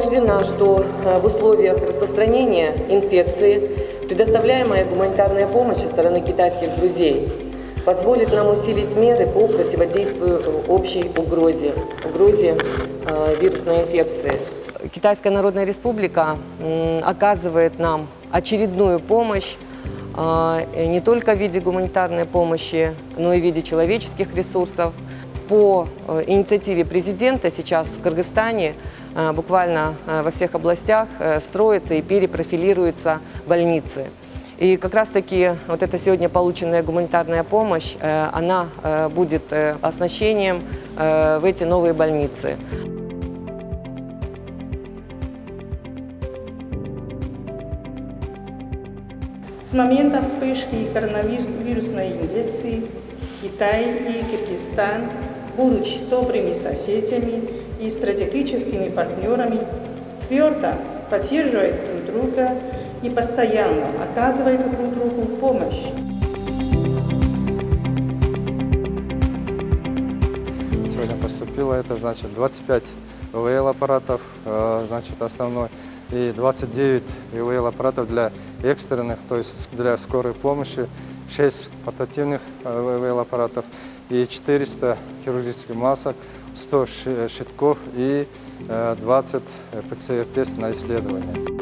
убеждена, что в условиях распространения инфекции предоставляемая гуманитарная помощь со стороны китайских друзей позволит нам усилить меры по противодействию общей угрозе вирусной инфекции. Китайская Народная Республика оказывает нам очередную помощь не только в виде гуманитарной помощи, но и в виде человеческих ресурсов. По инициативе президента сейчас в Кыргызстане буквально во всех областях строятся и перепрофилируются больницы. И как раз-таки вот эта сегодня полученная гуманитарная помощь, она будет оснащением в эти новые больницы. С момента вспышки коронавирусной инфекции Китай и Кыргызстан, будучи добрыми соседями и стратегическими партнерами, твердо поддерживают друг друга и постоянно оказывают друг другу помощь. Сегодня поступило это, значит, 25 ИВЛ-аппаратов, значит, основной, и 29 ИВЛ-аппаратов для экстренных, то есть для скорой помощи, 6 портативных ИВЛ-аппаратов и 400 хирургических масок, 100 щитков и 20 ПЦР-тест на исследование.